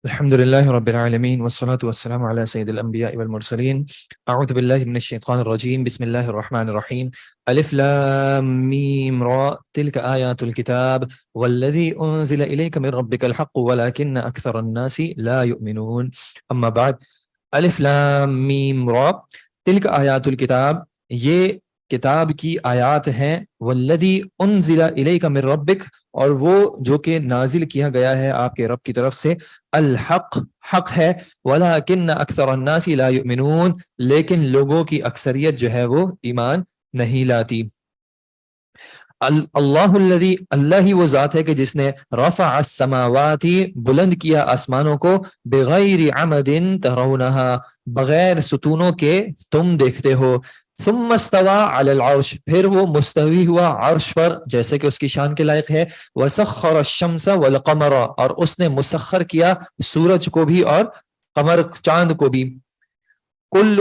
الحمد لله رب العالمين والصلاة والسلام على سيد الأنبياء والمرسلين. أعوذ بالله من الشيطان الرجيم. بسم الله الرحمن الرحيم. ألف لام ميم را تلك آيات الكتاب والذي أنزل إليك من ربك الحق ولكن أكثر الناس لا يؤمنون. أما بعد. ألف لام ميم را تلك آيات الكتاب، یہ کتاب کی آیات ہیں، والذی انزل الیک من ربک، اور وہ جو کہ نازل کیا گیا ہے آپ کے رب کی طرف سے، الحق حق ہے، ولکن اکثر الناس لا یؤمنون، لیکن لوگوں کی اکثریت جو ہے وہ ایمان نہیں لاتی۔ اللہ الذی، اللہ ہی وہ ذات ہے کہ جس نے رفع السماوات، بلند کیا آسمانوں کو، بغیر عمد ترونہا، بغیر ستونوں کے تم دیکھتے ہو، ثم استوى علی العرش، پھر وہ مستوی ہوا عرش پر جیسے کہ اس کی شان کے لائق ہے، وسخر الشمس والقمر، اور اس نے مسخر کیا سورج کو بھی اور قمر چاند کو بھی، کل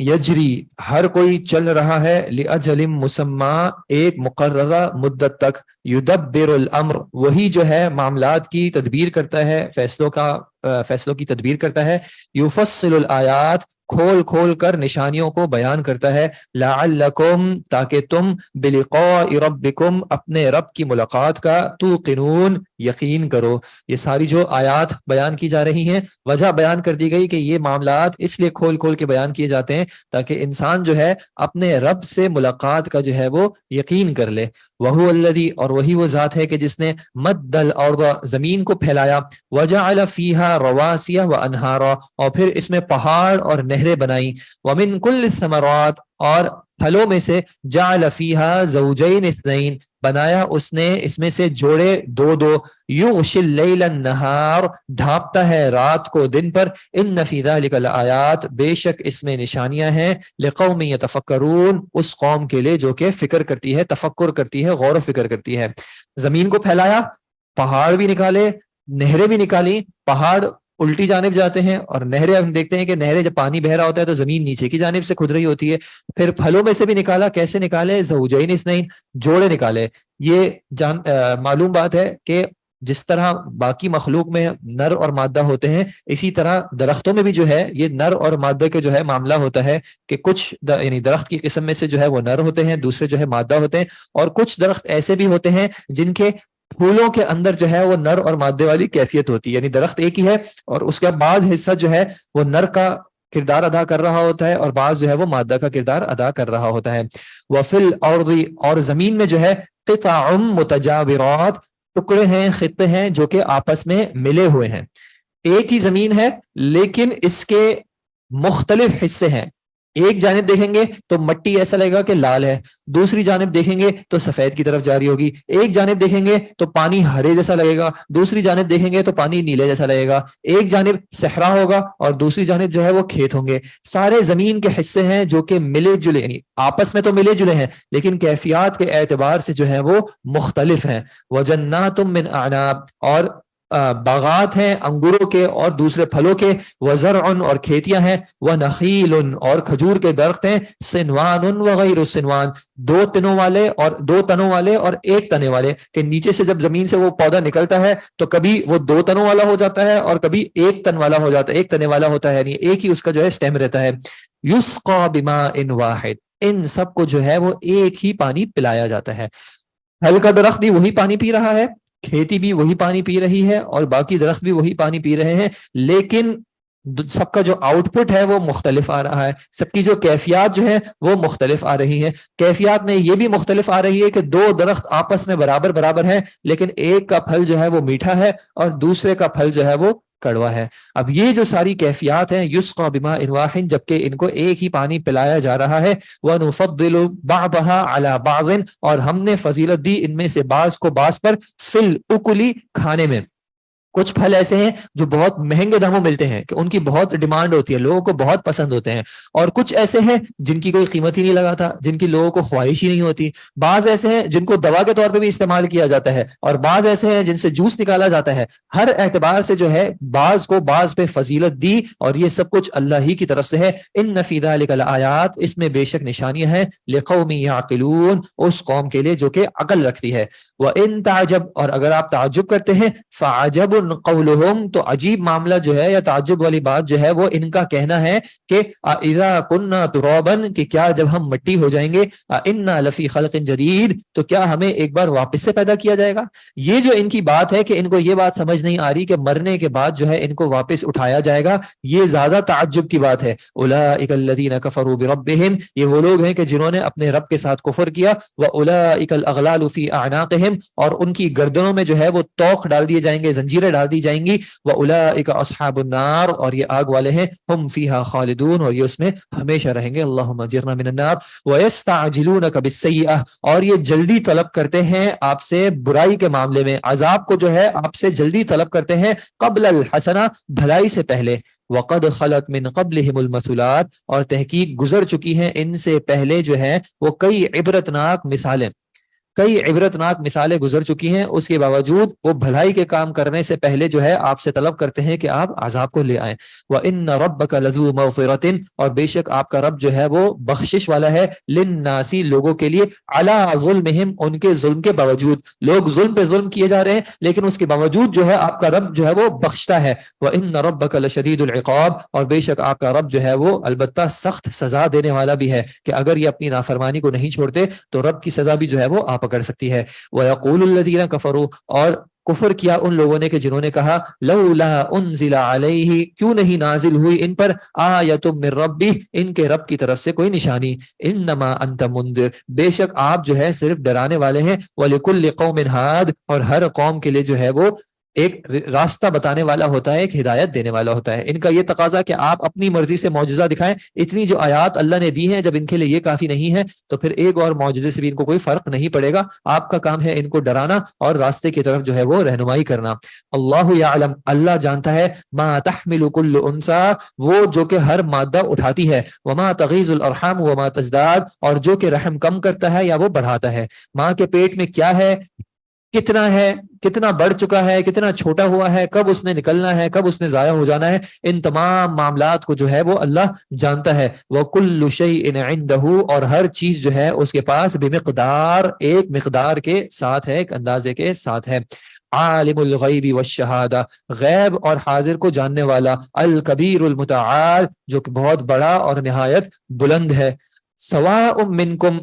یجری، ہر کوئی چل رہا ہے، لأجل مسمى، ایک مقررہ مدت تک، یدبر الامر، وہی جو ہے معاملات کی تدبیر کرتا ہے، فیصلوں کی تدبیر کرتا ہے، یفصل الآیات، کھول کھول کر نشانیوں کو بیان کرتا ہے، لعلکم، تاکہ تم، بلقاء ربکم، اپنے رب کی ملاقات کا، توقنون، یقین کرو۔ یہ ساری جو آیات بیان کی جا رہی ہیں، وجہ بیان کر دی گئی کہ یہ معاملات اس لیے کھول کھول کے بیان کیے جاتے ہیں تاکہ انسان جو ہے اپنے رب سے ملاقات کا جو ہے وہ یقین کر لے۔ وَهُوَ الَّذِي، اور وہی وہ ذات ہے کہ جس نے مد الارض، زمین کو پھیلایا، وَجَعَلَ فِيهَا رَوَاسِيَ وَأَنْهَارًا، اور پھر اس میں پہاڑ اور نہریں بنائیں، وَمِن كُلِّ الثَّمَرَاتِ، اور پھلوں میں سے، جَعَلَ فِيهَا زَوْجَيْنِ اثْنَيْنِ، بنایا اس نے اس میں سے جوڑے دو دو، یغشی اللیل النہار، ڈھانپتا ہے رات کو دن پر، ان فی ذلک لآیات، بے شک اس میں نشانیاں ہیں، لقوم یتفکرون، اس قوم کے لیے جو کہ فکر کرتی ہے، تفکر کرتی ہے، غور و فکر کرتی ہے۔ زمین کو پھیلایا، پہاڑ بھی نکالے، نہریں بھی نکالی، پہاڑ الٹی جانب جاتے ہیں اور نہریں، ہم دیکھتے ہیں کہ نہریں جب پانی بہ رہا ہوتا ہے تو زمین نیچے کی جانب سے کھد رہی ہوتی ہے۔ پھر پھلوں میں سے بھی نکالا، کیسے نکالے؟ زوجین اثنین، جوڑے نکالے۔ یہ معلوم بات ہے کہ جس طرح باقی مخلوق میں نر اور مادہ ہوتے ہیں، اسی طرح درختوں میں بھی جو ہے یہ نر اور مادہ کے جو ہے معاملہ ہوتا ہے کہ کچھ یعنی درخت کی قسم میں سے جو ہے وہ نر ہوتے ہیں، دوسرے جو ہے مادہ ہوتے ہیں، اور کچھ درخت ایسے بھی ہوتے ہیں جن کے پھولوں کے اندر جو ہے وہ نر اور مادے والی کیفیت ہوتی ہے، یعنی درخت ایک ہی ہے اور اس کا بعض حصہ جو ہے وہ نر کا کردار ادا کر رہا ہوتا ہے اور بعض جو ہے وہ مادہ کا کردار ادا کر رہا ہوتا ہے۔ وَفِي الْأَرْضِ، اور زمین میں جو ہے، قطع متجاورات، ٹکڑے ہیں، خطے ہیں جو کہ آپس میں ملے ہوئے ہیں۔ ایک ہی زمین ہے لیکن اس کے مختلف حصے ہیں۔ ایک جانب دیکھیں گے تو مٹی ایسا لگے گا کہ لال ہے، دوسری جانب دیکھیں گے تو سفید کی طرف جاری ہوگی، ایک جانب دیکھیں گے تو پانی ہرے جیسا لگے گا، دوسری جانب دیکھیں گے تو پانی نیلے جیسا لگے گا، ایک جانب صحرا ہوگا اور دوسری جانب جو ہے وہ کھیت ہوں گے۔ سارے زمین کے حصے ہیں جو کہ ملے جلے، یعنی آپس میں تو ملے جلے ہیں لیکن کیفیات کے اعتبار سے جو ہے وہ مختلف ہیں۔ وَجَنَّاتٌ مِّنْ أَعْنَابٍ، اور باغات ہیں انگوروں کے اور دوسرے پھلوں کے، وزرع، اور کھیتیاں ہیں، ونخیل، اور کھجور کے درخت ہیں، سنوان وغیر سنوان، دو تنوں والے اور دو تنوں والے اور ایک تنے والے، کہ نیچے سے جب زمین سے وہ پودا نکلتا ہے تو کبھی وہ دو تنوں والا ہو جاتا ہے اور کبھی ایک تن والا ہو جاتا ہے، ایک تنے والا ہوتا ہے، یعنی ایک ہی اس کا جو ہے سٹیم رہتا ہے۔ یسقى بماء واحد، ان سب کو جو ہے وہ ایک ہی پانی پلایا جاتا ہے۔ پھل کا درخت بھی وہی پانی پی رہا ہے، کھیتی بھی وہی پانی پی رہی ہے اور باقی درخت بھی وہی پانی پی رہے ہیں، لیکن سب کا جو آؤٹ پٹ ہے وہ مختلف آ رہا ہے، سب کی جو کیفیات جو ہے وہ مختلف آ رہی ہے۔ کیفیات میں یہ بھی مختلف آ رہی ہے کہ دو درخت آپس میں برابر برابر ہیں لیکن ایک کا پھل جو ہے وہ میٹھا ہے اور دوسرے کا پھل جو ہے وہ کڑوا ہے۔ اب یہ جو ساری کیفیات ہیں، یسقى بماء واحد، جبکہ ان کو ایک ہی پانی پلایا جا رہا ہے، وَنُفَضِّلُ بَعْضَهَا عَلَى بَعْضٍ، اور ہم نے فضیلت دی ان میں سے بعض کو بعض پر، فِي الْأُكُلِ، کھانے میں۔ کچھ پھل ایسے ہیں جو بہت مہنگے داموں ملتے ہیں کہ ان کی بہت ڈیمانڈ ہوتی ہے، لوگوں کو بہت پسند ہوتے ہیں، اور کچھ ایسے ہیں جن کی کوئی قیمت ہی نہیں لگاتا، جن کی لوگوں کو خواہش ہی نہیں ہوتی۔ بعض ایسے ہیں جن کو دوا کے طور پہ بھی استعمال کیا جاتا ہے اور بعض ایسے ہیں جن سے جوس نکالا جاتا ہے۔ ہر اعتبار سے جو ہے بعض کو بعض پہ فضیلت دی، اور یہ سب کچھ اللہ ہی کی طرف سے ہے۔ ان فی ذلک لآیات، اس میں بے شک نشانیاں ہیں، لقوم یعقلون، اس قوم کے لیے جو کہ عقل رکھتی ہے۔ وَإِن تَعْجَبْ، اور اگر آپ تعجب کرتے ہیں، فَعَجَبٌ قولہم، تو عجیب معاملہ جو ہے یا تعجب والی بات جو ہے وہ ان کا کہنا ہے کہ اذا كنا ترابا، کہ کیا جب ہم مٹی ہو جائیں گے، انا لفی خلق جدید، تو کیا ہمیں ایک بار واپس سے پیدا کیا جائے گا۔ یہ جو ان کی بات ہے کہ ان کو یہ بات سمجھ نہیں آ رہی کہ مرنے کے بعد جو ہے ان کو واپس اٹھایا جائے گا، یہ زیادہ تعجب کی بات ہے۔ اولئک الذین کفروا بربہم، یہ وہ لوگ ہیں کہ جنہوں نے اپنے رب کے ساتھ کفر کیا، واولئک الاغلال فی اعناقہم، اور ان کی گردنوں میں جو ہے وہ توق ڈال دیے جائیں گے، زنجیریں ڈال دی جائیں گی، واولئک اصحاب النار، اور یہ آگ والے ہیں، ہم فیہا خالدون، اور یہ اس میں ہمیشہ رہیں گے، اللہم اجرنا من النار، ویستعجلونک بالسیئہ، اور یہ جلدی طلب کرتے ہیں آپ سے برائی کے معاملے میں، عذاب کو جو ہے آپ سے جلدی طلب کرتے ہیں، قبل الحسنہ، بھلائی سے پہلے، وقد خلت من قبلہم المثلات، اور تحقیق گزر چکی ہیں ان سے پہلے جو ہے وہ کئی عبرتناک مثالیں، کئی عبرتناک مثالیں گزر چکی ہیں، اس کے باوجود وہ بھلائی کے کام کرنے سے پہلے جو ہے آپ سے طلب کرتے ہیں کہ آپ عذاب کو لے آئیں۔ وَإِنَّ رَبَّكَ لَذُو مَغْفِرَةٍ، اور بے شک آپ کا رب جو ہے وہ بخشش والا ہے، لِلنَّاسِ، لوگوں کے لیے، عَلَىٰ ظُلْمِهِمْ، ان کے ظلم کے باوجود، لوگ ظلم پہ ظلم کیے جا رہے ہیں لیکن اس کے باوجود جو ہے آپ کا رب جو ہے وہ بخشتا ہے۔ وَإِنَّ رَبَّكَ لَشَدِيدُ الْعِقَابِ، اور بے شک آپ کا رب جو ہے وہ البتہ سخت سزا دینے والا بھی ہے، کہ اگر یہ اپنی نافرمانی کو نہیں چھوڑتے تو رب کی سزا بھی جو ہے وہ پکڑ سکتی ہے۔ وَيَقُولُ الَّذِينَ كَفَرُوا، اور کفر کیا ان لوگوں نے کہ جنہوں نے کہا لولا انزل علیہ، کیوں نہیں نازل ہوئی ان پر آیۃ من ربہ، ان کے رب کی طرف سے کوئی نشانی، انما انت منذر، بے شک آپ جو ہے صرف ڈرانے والے ہیں، وَلِكُلِّ قَوْمٍ ہاد، اور ہر قوم کے لیے جو ہے وہ ایک راستہ بتانے والا ہوتا ہے، ایک ہدایت دینے والا ہوتا ہے۔ ان کا یہ تقاضا کہ آپ اپنی مرضی سے معجزہ دکھائیں، اتنی جو آیات اللہ نے دی ہیں جب ان کے لیے یہ کافی نہیں ہے تو پھر ایک اور معجزے سے بھی ان کو کوئی فرق نہیں پڑے گا، آپ کا کام ہے ان کو ڈرانا اور راستے کی طرف جو ہے وہ رہنمائی کرنا۔ اللہ یعلم، اللہ جانتا ہے، ما تحمل کل انثی، وہ جو کہ ہر مادہ اٹھاتی ہے، وما تغیض الارحام وما تزداد، اور جو کہ رحم کم کرتا ہے یا وہ بڑھاتا ہے، ماں کے پیٹ میں کیا ہے، کتنا ہے، کتنا بڑھ چکا ہے، کتنا چھوٹا ہوا ہے، کب اس نے نکلنا ہے، کب اس نے ضائع ہو جانا ہے، ان تمام معاملات کو جو ہے وہ اللہ جانتا ہے۔ وَكُلُّ شَيْءٍ عِندَهُ، اور ہر چیز جو ہے اس کے پاس بمقدار، ایک مقدار کے ساتھ ہے، ایک اندازے کے ساتھ ہے۔ عالم الغیب والشہادہ، غیب اور حاضر کو جاننے والا، الکبیر المتعال، جو کہ بہت بڑا اور نہایت بلند ہے۔ سواء منکم،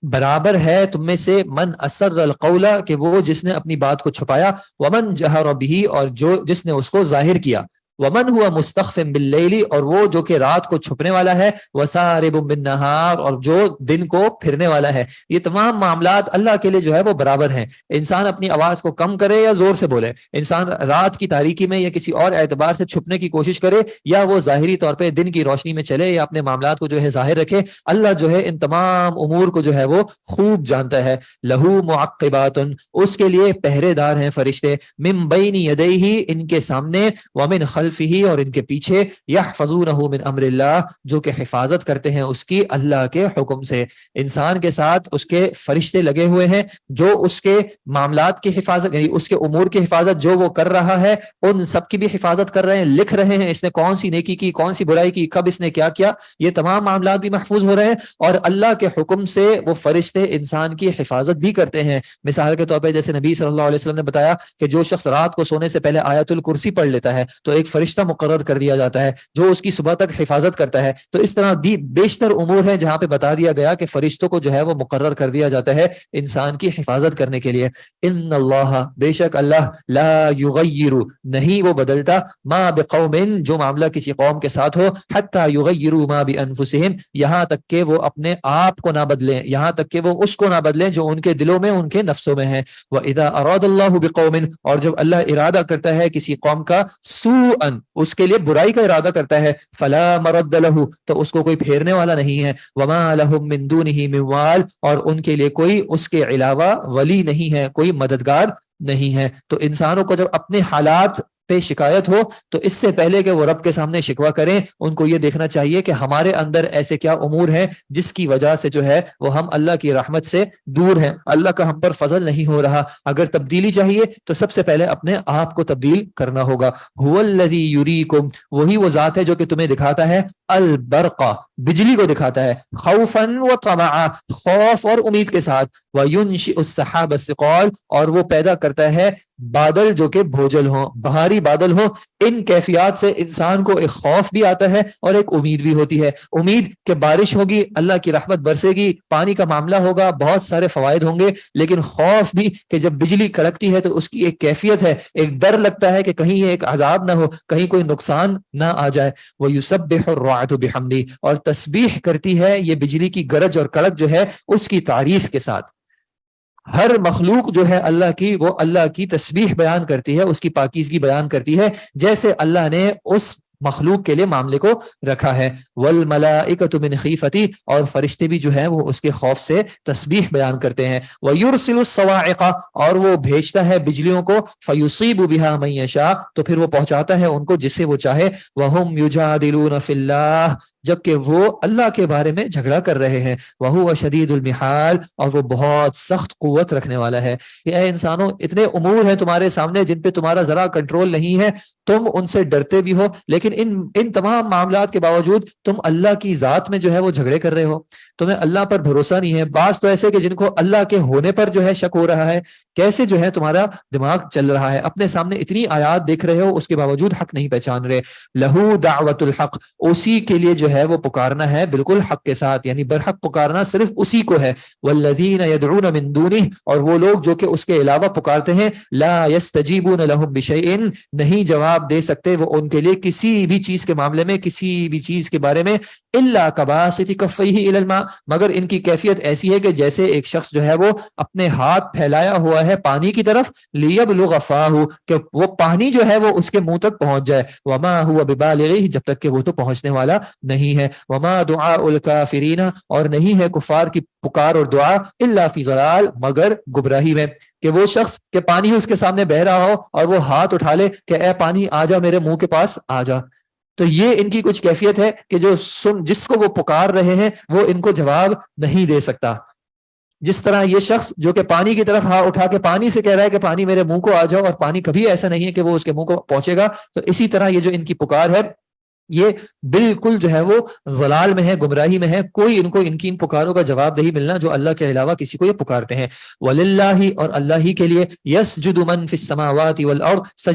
برابر ہے تم میں سے، من اسر القول، کہ وہ جس نے اپنی بات کو چھپایا، ومن جہر بہ، اور جو جس نے اس کو ظاہر کیا، ومن ہوا مستخف باللیل، اور وہ جو کہ رات کو چھپنے والا ہے، وسارب بالنہار، اور جو دن کو پھرنے والا ہے۔ یہ تمام معاملات اللہ کے لیے جو ہے وہ برابر ہیں، انسان اپنی آواز کو کم کرے یا زور سے بولے، انسان رات کی تاریکی میں یا کسی اور اعتبار سے چھپنے کی کوشش کرے یا وہ ظاہری طور پہ دن کی روشنی میں چلے یا اپنے معاملات کو جو ہے ظاہر رکھے، اللہ جو ہے ان تمام امور کو جو ہے وہ خوب جانتا ہے۔ لہو معقبات، اس کے لیے پہرے دار ہیں فرشتے، من بین یدیہ، ان کے سامنے، ومن خلفہ، اور ان کے پیچھے، یحفظونہ من امر اللہ، جو کہ حفاظت کرتے ہیں اس کی اللہ کے حکم سے۔ انسان کے ساتھ اس کے فرشتے لگے ہوئے ہیں جو اس کے معاملات کی حفاظت، یعنی اس کے امور کی حفاظت، جو وہ کر رہا ہے ان سب کی بھی حفاظت کر رہے ہیں، لکھ رہے ہیں اس نے کون سی نیکی کی، کون سی برائی کی، کب اس نے کیا کیا، یہ تمام معاملات بھی محفوظ ہو رہے ہیں، اور اللہ کے حکم سے وہ فرشتے انسان کی حفاظت بھی کرتے ہیں۔ مثال کے طور پہ جیسے نبی صلی اللہ علیہ وسلم نے بتایا کہ جو شخص رات کو سونے سے پہلے آیت الکرسی پڑھ لیتا ہے تو ایک فرشتہ مقرر کر دیا جاتا ہے جو اس کی صبح تک حفاظت کرتا ہے۔ تو اس طرح بیشتر امور ہیں جہاں پہ بتا دیا گیا کہ فرشتوں کو جو ہے وہ مقرر کر دیا جاتا ہے انسان کی حفاظت کرنے کے لیے۔ ان اللہ، بے شک اللہ، لا یغیر، نہیں وہ بدلتا، ما بقوم، جو معاملہ کسی قوم کے ساتھ ہو، حتی یغیروا ما بانفسہم، یہاں تک کہ وہ اپنے آپ کو نہ بدلیں، یہاں تک کہ وہ اس کو نہ بدلیں جو ان کے دلوں میں، ان کے نفسوں میں ہے۔ وَإِذَا أَرَادَ اللَّهُ بِقَوْمٍ، اور جب اللہ ارادہ کرتا ہے کسی قوم کا، سوءًا، اس کے لیے برائی کا ارادہ کرتا ہے، فَلَا مَرَدَّ لَهُ، تو اس کو کوئی پھیرنے والا نہیں ہے، وَمَا لَهُم مِّن دُونِهِ مِن وَالٍ، اور ان کے لیے کوئی اس کے علاوہ ولی نہیں ہے، کوئی مددگار نہیں ہے۔ تو انسانوں کو جب اپنے حالات پہ شکایت ہو تو اس سے پہلے کہ وہ رب کے سامنے شکوہ کریں، ان کو یہ دیکھنا چاہیے کہ ہمارے اندر ایسے کیا امور ہیں جس کی وجہ سے جو ہے وہ ہم اللہ کی رحمت سے دور ہیں، اللہ کا ہم پر فضل نہیں ہو رہا۔ اگر تبدیلی چاہیے تو سب سے پہلے اپنے آپ کو تبدیل کرنا ہوگا۔ هو الذی یریکم، وہی وہ ذات ہے جو کہ تمہیں دکھاتا ہے، البرق، بجلی کو دکھاتا ہے، خوفا وطمعا، خوف اور امید کے ساتھ، وینشئ السحاب الثقال، اور وہ پیدا کرتا ہے بادل جو کہ بھوجل ہوں، بہاری بادل ہوں، ان کیفیات سے انسان کو ایک خوف بھی آتا ہے اور ایک امید بھی ہوتی ہے۔ امید کہ بارش ہوگی، اللہ کی رحمت برسے گی، پانی کا معاملہ ہوگا، بہت سارے فوائد ہوں گے، لیکن خوف بھی کہ جب بجلی کڑکتی ہے تو اس کی ایک کیفیت ہے، ایک ڈر لگتا ہے کہ کہیں یہ ایک عذاب نہ ہو، کہیں کوئی نقصان نہ آ جائے۔ وَيُسَبِّحُ الرَّعْدُ بِحَمْدِهِ، اور تسبیح کرتی ہے یہ بجلی کی گرج اور کڑک جو ہے اس کی تعریف کے ساتھ۔ ہر مخلوق جو ہے اللہ کی، وہ اللہ کی تسبیح بیان کرتی ہے، اس کی پاکیزگی بیان کرتی ہے، جیسے اللہ نے اس مخلوق کے لیے معاملے کو رکھا ہے۔ والملائکۃ من خیفتی، اور فرشتے بھی جو ہیں وہ اس کے خوف سے تسبیح بیان کرتے ہیں۔ ویرسل الصواعق، اور وہ بھیجتا ہے بجلیوں کو، فیصیب بها من یشاء، تو پھر وہ پہنچاتا ہے ان کو جسے وہ چاہے۔ وہم یجادلون فی اللہ، جبکہ وہ اللہ کے بارے میں جھگڑا کر رہے ہیں۔ وہو شدید المحال، اور وہ بہت سخت قوت رکھنے والا ہے۔ کہ اے انسانوں، اتنے امور ہیں تمہارے سامنے جن پہ تمہارا ذرا کنٹرول نہیں ہے، تم ان سے ڈرتے بھی ہو، لیکن ان تمام معاملات کے باوجود تم اللہ کی ذات میں جو ہے وہ جھگڑے کر رہے ہو، تمہیں اللہ پر بھروسہ نہیں ہے۔ بعض تو ایسے کہ جن کو اللہ کے ہونے پر جو ہے شک ہو رہا ہے، کیسے جو ہے تمہارا دماغ چل رہا ہے، اپنے سامنے اتنی آیات دیکھ رہے ہو، اس کے باوجود حق نہیں پہچان رہے۔ لہو دعوت الحق، اسی کے لیے جو ہے وہ پکارنا ہے بالکل حق کے ساتھ، یعنی برحق پکارنا صرف اسی کو ہے۔ والذین یدعون من دونہ، اور وہ لوگ جو کہ اس کے علاوہ پکارتے ہیں، لا یستجیبون لہم بشیء، نہیں جواب دے سکتے وہ ان کے لیے کسی بھی چیز کے معاملے میں، کسی بھی چیز کے بارے میں، الا کباسط کفیہ الی الماء، مگر ان کی کیفیت ایسی ہے کہ جیسے ایک شخص جو ہے وہ اپنے ہاتھ پھیلایا ہوا ہے پانی کی طرف، لیبلغ فاہ، کہ وہ پانی جو ہے وہ اس کے منہ تک پہنچ جائے، وما هو ببالغہ، جب تک کہ وہ تو پہنچنے والا نہیں ہے۔ وما دعاء الکافرین، اور نہیں ہے کفار کی پکار اور دعا، الا فی ضلال، مگر گمراہی میں۔ کہ وہ شخص کہ پانی اس کے سامنے بہ رہا ہو اور وہ ہاتھ اٹھا لے کہ اے پانی آ جا، میرے منہ کے پاس آ جا، تو یہ ان کی کچھ کیفیت ہے کہ جو جس کو وہ پکار رہے ہیں وہ ان کو جواب نہیں دے سکتا۔ جس طرح یہ شخص جو کہ پانی کی طرف ہاتھ اٹھا کے پانی سے کہہ رہا ہے کہ پانی میرے منہ کو آ جاؤ، اور پانی کبھی ایسا نہیں ہے کہ وہ اس کے منہ کو پہنچے گا، تو اسی طرح یہ جو ان کی پکار ہے یہ بالکل جو ہے وہ ضلال میں ہے، گمراہی میں ہے، کوئی ان کو ان کی ان پکاروں کا جواب نہیں ملنا جو اللہ کے علاوہ کسی کو یہ پکارتے ہیں۔ وَلِلَّهِ، اور اللہ ہی کے لیے، يَسْجُدُ مَن فِي السَّمَاوَاتِ وَالْأَرْضِ،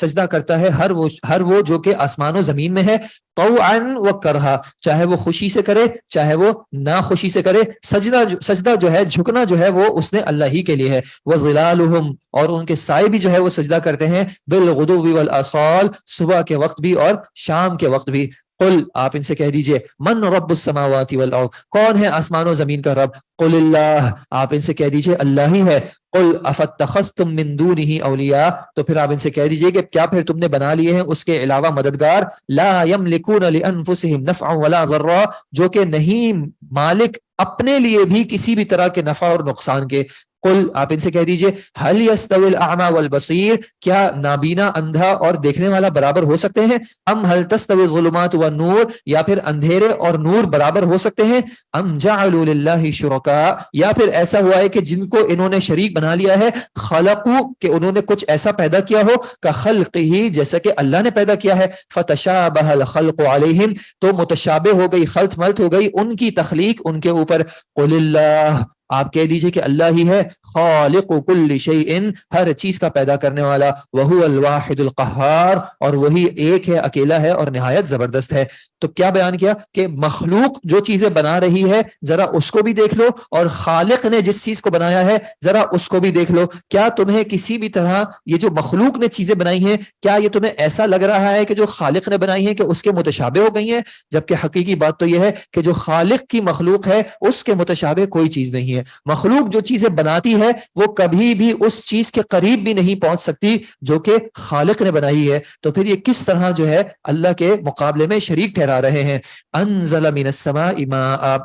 سجدہ کرتا ہے ہر وہ جو کہ آسمان و زمین میں ہے، طوعاً وکرہا، چاہے وہ خوشی سے کرے چاہے وہ ناخوشی سے کرے، سجدہ جو ہے، جھکنا جو ہے، وہ اس نے اللہ ہی کے لیے ہے۔ وَظِلَالُهُمْ، اور ان کے سائے بھی جو ہے وہ سجدہ کرتے ہیں، بالغدو والآصال، صبح کے وقت بھی اور شام کے وقت بھی۔ قل، آپ ان سے کہہ دیجئے، من رب السماوات والارض، کون ہے آسمان و زمین کا رب؟ قل اللہ، آپ ان سے کہہ دیجئے اللہ ہی ہے۔ قل افاتخذتم من دونہ اولیاء، تو پھر آپ ان سے کہہ دیجئے کہ کیا پھر تم نے بنا لیے ہیں اس کے علاوہ مددگار، لا یملکون لانفسہم نفعا ولا ضرا، جو کہ نہیں مالک اپنے لیے بھی کسی بھی طرح کے نفع اور نقصان کے۔ قل، آپ ان سے کہہ دیجئے، هل يستوي الاعمى والبصير، کیا نابینا اندھا اور دیکھنے والا برابر ہو سکتے ہیں؟ ام هل تستوي الظلمات والنور، یا پھر اندھیرے اور نور برابر ہو سکتے ہیں؟ ام جعلوا لله شرکاء، یا پھر ایسا ہوا ہے کہ جن کو انہوں نے شریک بنا لیا ہے، خلقوا، کہ انہوں نے کچھ ایسا پیدا کیا ہو، کخلقہ، جیسا کہ اللہ نے پیدا کیا ہے، فتشابہ الخلق علیہم، تو متشابہ ہو گئی، خلط ملط ہو گئی ان کی تخلیق ان کے اوپر۔ قل اللہ، آپ کہہ دیجئے کہ اللہ ہی ہے، خالق کل شیء، ہر چیز کا پیدا کرنے والا، وہو الواحد القہار، اور وہی ایک ہے، اکیلا ہے اور نہایت زبردست ہے۔ تو کیا بیان کیا کہ مخلوق جو چیزیں بنا رہی ہے ذرا اس کو بھی دیکھ لو، اور خالق نے جس چیز کو بنایا ہے ذرا اس کو بھی دیکھ لو۔ کیا تمہیں کسی بھی طرح یہ جو مخلوق نے چیزیں بنائی ہیں، کیا یہ تمہیں ایسا لگ رہا ہے کہ جو خالق نے بنائی ہیں کہ اس کے متشابہ ہو گئی ہیں؟ جبکہ حقیقی بات تو یہ ہے کہ جو خالق کی مخلوق ہے اس کے متشابہ کوئی چیز نہیں ہے۔ مخلوق جو چیزیں بناتی ہے وہ کبھی بھی اس چیز کے قریب بھی نہیں پہنچ سکتی جو کہ خالق نے بنائی ہے، تو پھر یہ کس طرح جو ہے اللہ کے مقابلے میں شریک ٹھہرا رہے ہیں۔ انزل من السماء ماء،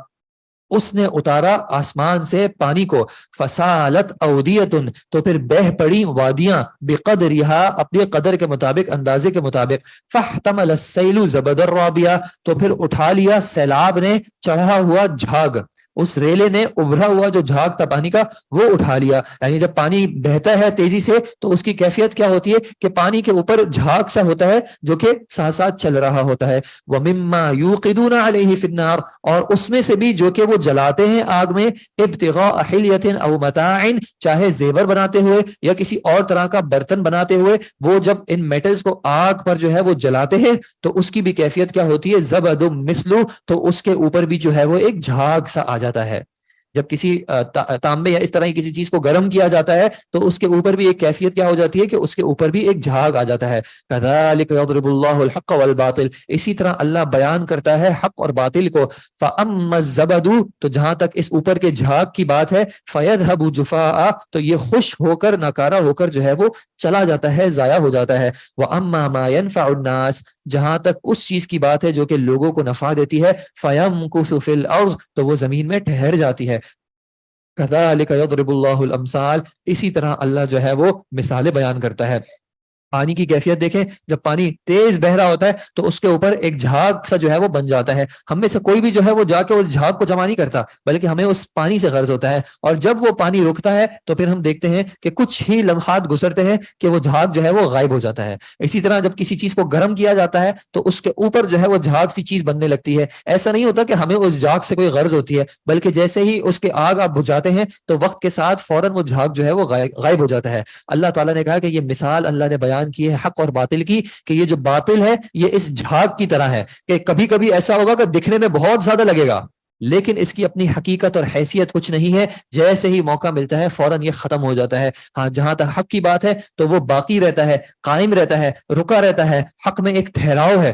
اس نے اتارا آسمان سے پانی کو، فسالت اودیتن، تو پھر بہ پڑی وادیاں، بقدرہا، اپنے قدر کے مطابق، اندازے کے مطابق، فاحتمل السیل زبد الرابیہ، تو پھر اٹھا لیا سیلاب نے چڑھا ہوا جھاگ، اس ریلے نے ابھرا ہوا جو جھاگ تھا پانی کا وہ اٹھا لیا. یعنی جب پانی بہتا ہے تیزی سے تو اس کی کیفیت کیا ہوتی ہے کہ پانی کے اوپر جھاگ سا ہوتا ہے جو کہ ساتھ ساتھ چل رہا ہوتا ہے. وَمِمَّا يُوقِدُونَ عَلَيْهِ فِي النَّارِ، اور اس میں سے بھی جو کہ وہ جلاتے ہیں آگ میں، ابتغاء حلیۃ او متاع، چاہے زیور بناتے ہوئے یا کسی اور طرح کا برتن بناتے ہوئے، وہ جب ان میٹلز کو آگ پر جو ہے وہ جلاتے ہیں تو اس کی بھی کیفیت کیا ہوتی ہے، زبد مثلو، تو اس کے اوپر بھی جو ہے وہ ایک جھاگ سا آ جاتا ہے. جب کسی تانبے یا اس طرح کی کسی چیز کو گرم کیا جاتا ہے تو اس کے اوپر بھی ایک کیفیت کیا ہو جاتی ہے کہ اس کے اوپر بھی ایک جھاگ آ جاتا ہے. کذالک یضرب اللہ الحق والباطل، اسی طرح اللہ بیان کرتا ہے حق اور باطل کو. فاما الزبد، تو جہاں تک اس اوپر کے جھاگ کی بات ہے، فیذهب جفاء، تو یہ خوش ہو کر ناکارہ ہو کر جو ہے وہ چلا جاتا ہے، ضائع ہو جاتا ہے. واما ما ينفع الناس، جہاں تک اس چیز کی بات ہے جو کہ لوگوں کو نفع دیتی ہے، فیمکث فی الارض، تو وہ زمین میں ٹھہر جاتی ہے. کذالک یضرب اللہ الامثال، اسی طرح اللہ جو ہے وہ مثالیں بیان کرتا ہے. پانی کی کیفیت دیکھیں، جب پانی تیز بہ رہا ہوتا ہے تو اس کے اوپر ایک جھاگ سا جو ہے وہ بن جاتا ہے. ہم میں سے کوئی بھی جو ہے وہ جا کے اس جھاگ کو جمع نہیں کرتا، بلکہ ہمیں اس پانی سے غرض ہوتا ہے. اور جب وہ پانی رکتا ہے تو پھر ہم دیکھتے ہیں کہ کچھ ہی لمحات گزرتے ہیں کہ وہ جھاگ جو ہے وہ غائب ہو جاتا ہے. اسی طرح جب کسی چیز کو گرم کیا جاتا ہے تو اس کے اوپر جو ہے وہ جھاگ سی چیز بننے لگتی ہے. ایسا نہیں ہوتا کہ ہمیں اس جھاگ سے کوئی غرض ہوتی ہے، بلکہ جیسے ہی اس کے آگ آپ بجھاتے ہیں تو وقت کے ساتھ فوراً وہ جھاگ جو ہے وہ غائب ہو جاتا ہے. اللہ تعالیٰ نے کہا کہ یہ مثال اللہ نے بیان کی ہے حق اور باطل کی، کہ یہ جو باطل ہے یہ اس جھاگ کی طرح ہے کہ کبھی کبھی ایسا ہوگا کہ دکھنے میں بہت زیادہ لگے گا لیکن اس کی اپنی حقیقت اور حیثیت کچھ نہیں ہے. جیسے ہی موقع ملتا ہے فوراً یہ ختم ہو جاتا ہے. ہاں، جہاں تک حق کی بات ہے تو وہ باقی رہتا ہے، قائم رہتا ہے، رکا رہتا ہے. حق میں ایک ٹھہراؤ ہے.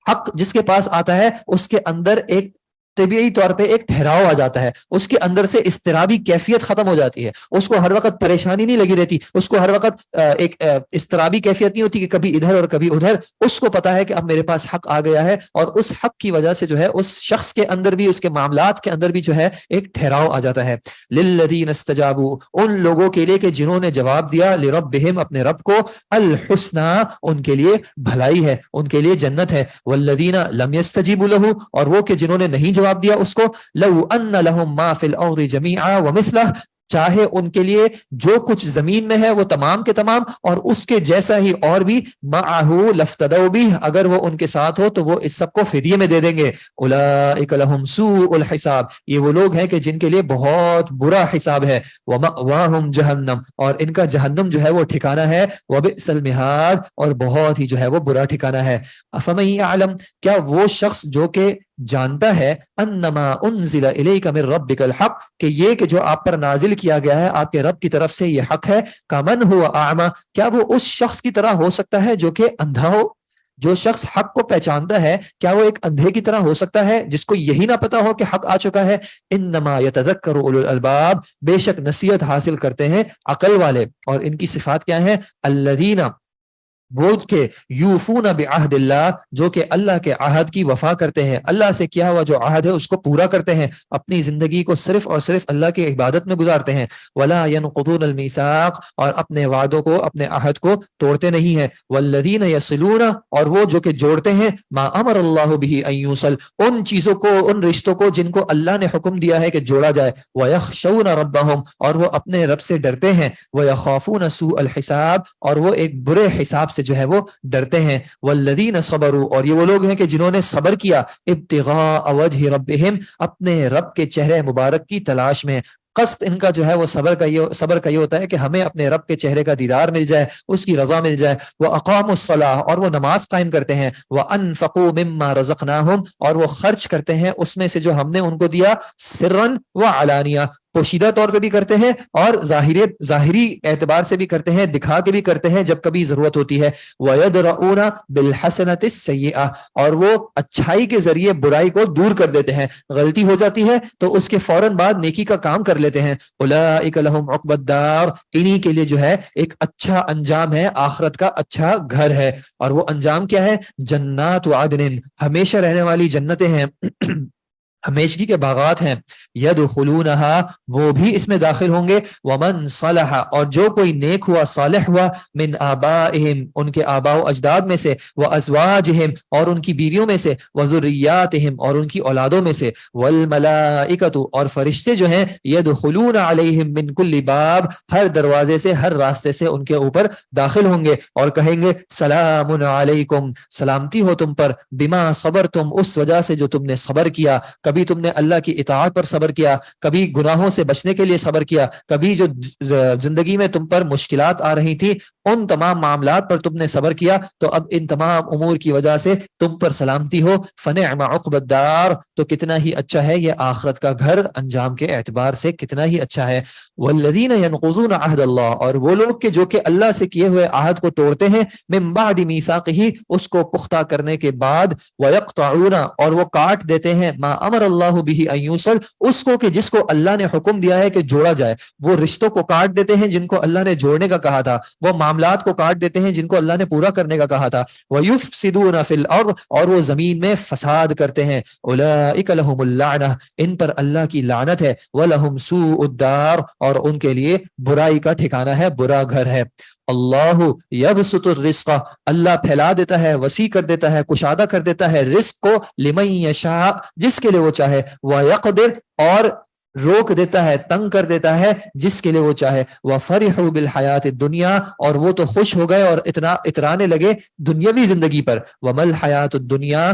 حق جس کے پاس آتا ہے اس کے اندر ایک طبیعی طور پہ ایک ٹھہراؤ آ جاتا ہے، اس کے اندر سے اضطرابی کیفیت ختم ہو جاتی ہے. اس کو ہر وقت پریشانی نہیں لگی رہتی، اس کو ہر وقت ایک اضطرابی کیفیت نہیں ہوتی کہ کبھی ادھر اور کبھی ادھر. اس کو پتا ہے کہ اب میرے پاس حق آ گیا ہے، اور اس حق کی وجہ سے جو ہے اس شخص کے اندر بھی، اس کے معاملات کے اندر بھی جو ہے ایک ٹھہراؤ آ جاتا ہے. للذین استجابوا، ان لوگوں کے لیے کہ جنہوں نے جواب دیا، لربہم، اپنے رب کو، الحسنی، ان کے لیے بھلائی ہے، ان کے لیے جنت ہے. والذین لم یستجیبوا لہ، اور وہ کہ جنہوں نے نہیں جواب دیا اس کو، لو ان لهم ما فی الارض جميعا ومثلہ، چاہے ان کے لیے جو کچھ زمین میں ہے وہ تمام کے تمام اور اس کے جیسا ہی اور بھی، معہ لفتدوا بہ، اگر وہ ان کے ساتھ ہو تو وہ اس سب کو فدیے میں دے دیں گے. اولئک لهم سوء الحساب، یہ وہ لوگ ہیں کہ جن کے لیے بہت برا حساب ہے. ومأواہم جہنم، اور ان کا جہنم جو ہے وہ ٹھکانہ ہے. وبئس المہاد، اور بہت ہی جو ہے وہ برا ٹھکانہ ہے. افمن یعلم، کیا وہ شخص جو کہ جانتا ہے، انما انزل الیک من ربک الحق، کہ یہ کہ جو آپ پر نازل کیا گیا ہے آپ کے رب کی طرف سے یہ حق ہے، کمن ہوا اعمی، کیا وہ اس شخص کی طرح ہو سکتا ہے جو کہ اندھا ہو؟ جو شخص حق کو پہچانتا ہے کیا وہ ایک اندھے کی طرح ہو سکتا ہے جس کو یہی نہ پتا ہو کہ حق آ چکا ہے؟ انما یتذکر اولو الالباب، بے شک نصیحت حاصل کرتے ہیں عقل والے. اور ان کی صفات کیا ہیں؟ الذین، وہ کہ یوفون بعہد اللہ، جو کہ اللہ کے عہد کی وفا کرتے ہیں، اللہ سے کیا ہوا جو عہد ہے اس کو پورا کرتے ہیں، اپنی زندگی کو صرف اور صرف اللہ کی عبادت میں گزارتے ہیں. ولا ينقضون الميثاق، اور اپنے وعدوں کو، اپنے عہد کو توڑتے نہیں ہیں. والذین یصلون، اور وہ جو کہ جوڑتے ہیں، ما امر اللہ به ان یوصل، ان چیزوں کو، ان رشتوں کو جن کو اللہ نے حکم دیا ہے کہ جوڑا جائے. ویخشون ربهم، اور وہ اپنے رب سے ڈرتے ہیں. ویخافون سوء الحساب، اور وہ ایک برے حساب سے جو ہے وہ ڈرتے ہیں. والذین صبروا، اور یہ وہ لوگ ہیں کہ جنہوں نے صبر کیا، ابتغاء وجہ ربہم، اپنے رب کے چہرے مبارک کی تلاش میں. قصد ان کا جو ہے وہ صبر کا یہ ہوتا ہے کہ ہمیں اپنے رب کے چہرے کا دیدار مل جائے، اس کی رضا مل جائے. وَأَقَامُوا الصَّلَاةَ، اور وہ نماز قائم کرتے ہیں. وَأَنفَقُوا مِمَّا رَزَقْنَاهُمْ، اور وہ خرچ کرتے ہیں اس میں سے جو ہم نے ان کو دیا، سرًا وعلانیہ، پوشیدہ طور پہ بھی کرتے ہیں اور ظاہری اعتبار سے بھی کرتے ہیں، دکھا کے بھی کرتے ہیں جب کبھی ضرورت ہوتی ہے. وَيَدْرَؤُونَ بِالْحَسَنَةِ السَّيِّئَةِ، اور وہ اچھائی کے ذریعے برائی کو دور کر دیتے ہیں. غلطی ہو جاتی ہے تو اس کے فوراً بعد نیکی کا کام کر لیتے ہیں. اولئک لہم عقبی الدار، انہی کے لیے جو ہے ایک اچھا انجام ہے، آخرت کا اچھا گھر ہے. اور وہ انجام کیا ہے؟ جنات عدن، ہمیشہ رہنے والی جنتیں ہیں. ہمیشگی کے باغات ہیں، یدخلونہا وہ بھی اس میں داخل ہوں گے، ومن صلح اور جو کوئی نیک ہوا صالح ہوا، من آبائہم ان کے آباء و اجداد میں سے، وازواجہم اور ان کی بیویوں میں سے، وذریاتہم اور ان کی اولادوں میں سے، والملائکۃ اور فرشتے جو ہیں، یدخلون علیہم من کل باب ہر دروازے سے، ہر راستے سے ان کے اوپر داخل ہوں گے اور کہیں گے سلام علیکم، سلامتی ہو تم پر، بما صبرتم اس وجہ سے جو تم نے صبر کیا، کبھی تم نے اللہ کی اطاعت پر صبر کیا، کبھی گناہوں سے بچنے کے لیے صبر کیا، کبھی جو زندگی میں تم پر مشکلات آ رہی تھی ان تمام معاملات پر تم نے صبر کیا، تو اب ان تمام امور کی وجہ سے تم پر سلامتی ہو، فنعم عقبی الدار تو کتنا ہی اچھا ہے یہ آخرت کا گھر، انجام کے اعتبار سے کتنا ہی اچھا ہے۔ والذین ینقضون عہد اللہ اور وہ لوگ کہ جو کہ اللہ سے کیے ہوئے عہد کو توڑتے ہیں، من بعد میثاقہ اس کو پختہ کرنے کے بعد، ویقطعون اور وہ کاٹ دیتے ہیں، ما امر اللہ به ان یوصل اس کو کہ جس کو اللہ نے حکم دیا ہے کہ جوڑا جائے، وہ رشتوں کو کاٹ دیتے ہیں جن کو اللہ نے جوڑنے کا کہا تھا، وہ معاملات کو کاٹ دیتے ہیں جن کو اللہ نے پورا کرنے کا کہا تھا، وَيُفْسِدُونَ فِي الْأَرْضِ اور وہ زمین میں فساد کرتے ہیں، أُولَئِكَ لَهُمُ اللَّعْنَةُ ان پر اللہ کی لعنت ہے، وَلَهُمْ سُوءُ الدَّارِ اور ان کے لیے برائی کا ٹھکانہ ہے، برا گھر ہے۔ اللہ یبسط الرزق اللہ پھیلا دیتا ہے، وسیع کر دیتا ہے، کشادہ کر دیتا ہے رزق کو، لمن یشاء جس کے لیے وہ چاہے، ویقدر اور روک دیتا ہے، تنگ کر دیتا ہے جس کے لیے وہ چاہے، وفرحوا بالحیات الدنیا اور وہ تو خوش ہو گئے اور اترانے لگے دنیاوی زندگی پر، وما الحیات الدنیا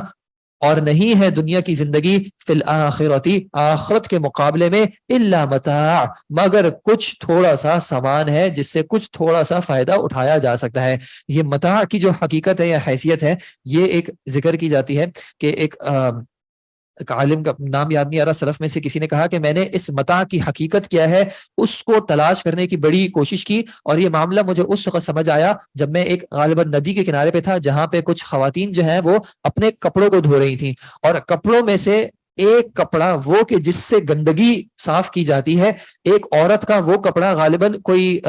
اور نہیں ہے دنیا کی زندگی، فی الآخرتی آخرت کے مقابلے میں، الا متاع مگر کچھ تھوڑا سا سامان ہے جس سے کچھ تھوڑا سا فائدہ اٹھایا جا سکتا ہے۔ یہ متاع کی جو حقیقت ہے یا حیثیت ہے، یہ ایک ذکر کی جاتی ہے کہ ایک عالم کا نام یاد نہیں آ رہا، سلف میں سے کسی نے کہا کہ میں نے اس متاع کی حقیقت کیا ہے اس کو تلاش کرنے کی بڑی کوشش کی، اور یہ معاملہ مجھے اس وقت سمجھ آیا جب میں ایک غالباً ندی کے کنارے پہ تھا جہاں پہ کچھ خواتین جو ہیں وہ اپنے کپڑوں کو دھو رہی تھیں، اور کپڑوں میں سے ایک کپڑا وہ کہ جس سے گندگی صاف کی جاتی ہے، ایک عورت کا وہ کپڑا غالباً کوئی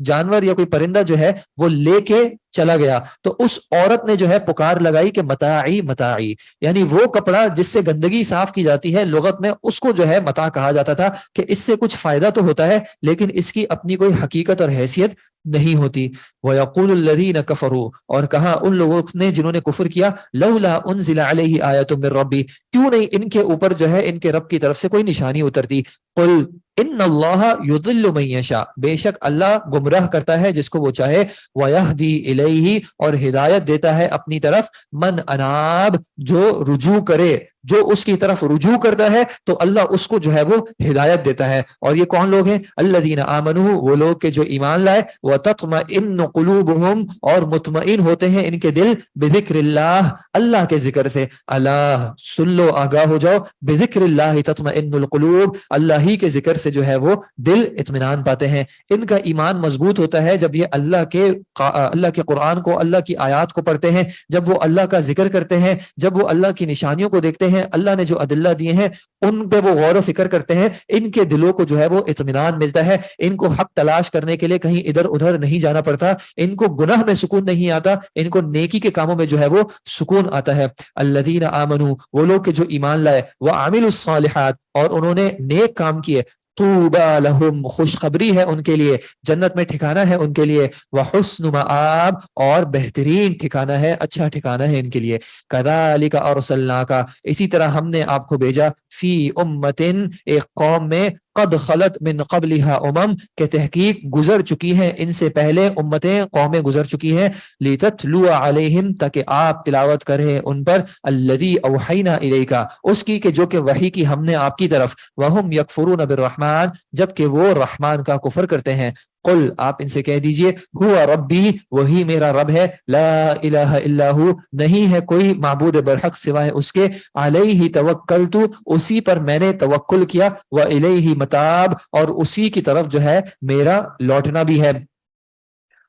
جانور یا کوئی پرندہ جو ہے وہ لے کے چلا گیا، تو اس عورت نے جو ہے پکار لگائی کہ متاعی متاعی، یعنی وہ کپڑا جس سے گندگی صاف کی جاتی ہے، لغت میں اس کو جو ہے متاع کہا جاتا تھا کہ اس سے کچھ فائدہ تو ہوتا ہے لیکن اس کی اپنی کوئی حقیقت اور حیثیت نہیں ہوتی۔ وَيَقُولُ الَّذِينَ كَفَرُوا اور کہا ان لوگوں نے جنہوں نے کفر کیا، لولا انزل علیہ آیۃ من ربی کیوں نہیں ان کے اوپر جو ہے ان کے رب کی طرف سے کوئی نشانی اترتی، قل ان اللہ یضل من یشاء بے شک اللہ گمراہ کرتا ہے جس کو وہ چاہے، ویہدی الیہ اور ہدایت دیتا ہے اپنی طرف، من اناب جو رجوع کرے، جو اس کی طرف رجوع کرتا ہے تو اللہ اس کو جو ہے وہ ہدایت دیتا ہے۔ اور یہ کون لوگ ہیں؟ الذین آمنوا وہ لوگ کہ جو ایمان لائے، وتطمئن قلوبہم اور مطمئن ہوتے ہیں ان کے دل، بذکر اللہ اللہ کے ذکر سے، اللہ سن لو آگاہ ہو جاؤ، بذکر اللہ تطمئن القلوب اللہ ہی کے ذکر سے جو ہے وہ دل اطمینان پاتے ہیں۔ ان کا ایمان مضبوط ہوتا ہے جب یہ اللہ کے قرآن کو، اللہ کی آیات کو پڑھتے ہیں، جب وہ اللہ کا ذکر کرتے ہیں، جب وہ اللہ کی نشانیوں کو دیکھتے ہیں، اللہ نے جو ادلہ دیے ہیں ان پہ وہ غور و فکر کرتے ہیں، ان کے دلوں کو جو ہے وہ اطمینان ملتا ہے، ان کو حق تلاش کرنے کے لیے کہیں ادھر ادھر نہیں جانا پڑتا، ان کو گناہ میں سکون نہیں آتا، ان کو نیکی کے کاموں میں جو ہے وہ سکون آتا ہے۔ الذین آمنوا وہ لوگ کہ جو ایمان لائے، وعملوا الصالحات اور انہوں نے نیک کام کیے، طوبی لہم خوشخبری ہے ان کے لیے، جنت میں ٹھکانہ ہے ان کے لیے، وحسن مآب اور بہترین ٹھکانہ ہے، اچھا ٹھکانہ ہے ان کے لیے۔ کذالک ارسلناک اسی طرح ہم نے آپ کو بھیجا، فی امۃ ایک قوم میں، قد خلت من قبلها کہ تحقیق گزر چکی ہیں ان سے پہلے امتیں، قومیں گزر چکی ہیں، لتتلو علیہم تاکہ آپ تلاوت کریں ان پر، الذی اوحینا الیک اس کی کہ جو کہ وحی کی ہم نے آپ کی طرف، وہم یکفرون بالرحمن جبکہ وہ رحمان کا کفر کرتے ہیں۔ قل آپ ان سے کہہ دیجئے، ہوا ربی وہی میرا رب ہے، لا الہ الا ہو نہیں ہے کوئی معبود برحق سوائے اس کے، علیہ توکلت اسی پر میں نے توکل کیا، والیہ متاب اور اسی کی طرف جو ہے میرا لوٹنا بھی ہے۔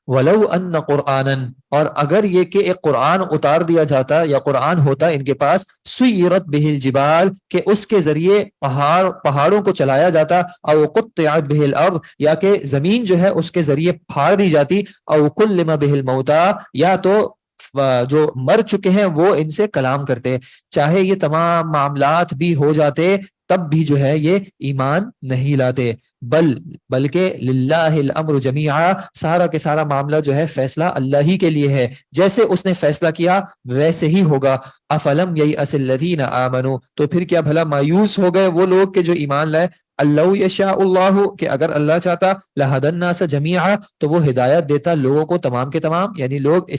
ولو ان قرآنا اور اگر یہ کہ ایک قرآن اتار دیا جاتا یا قرآن ہوتا ان کے پاس، سیرت بہ الجبال کہ اس کے ذریعے پہاڑوں کو چلایا جاتا، او قطعت بہ الارض یا کہ زمین جو ہے اس کے ذریعے پھاڑ دی جاتی، او کلم بہ الموتى یا تو جو مر چکے ہیں وہ ان سے کلام کرتے، چاہے یہ تمام معاملات بھی ہو جاتے تب بھی جو ہے یہ ایمان نہیں لاتے، بلکہ للہ الامر جمیعا، سارا کے سارا معاملہ جو ہے فیصلہ اللہ ہی کے لیے ہے، جیسے اس نے فیصلہ کیا ویسے ہی ہوگا۔ افلم ییأس الذین آمنوا، تو پھر کیا بھلا مایوس ہو گئے وہ لوگ کہ جو ایمان لائے، اللہ یشاء اللہ، کہ اگر اللہ چاہتا لہدی الناس جمیعا، تو وہ ہدایت دیتا لوگوں کو تمام کے تمام، یعنی لوگ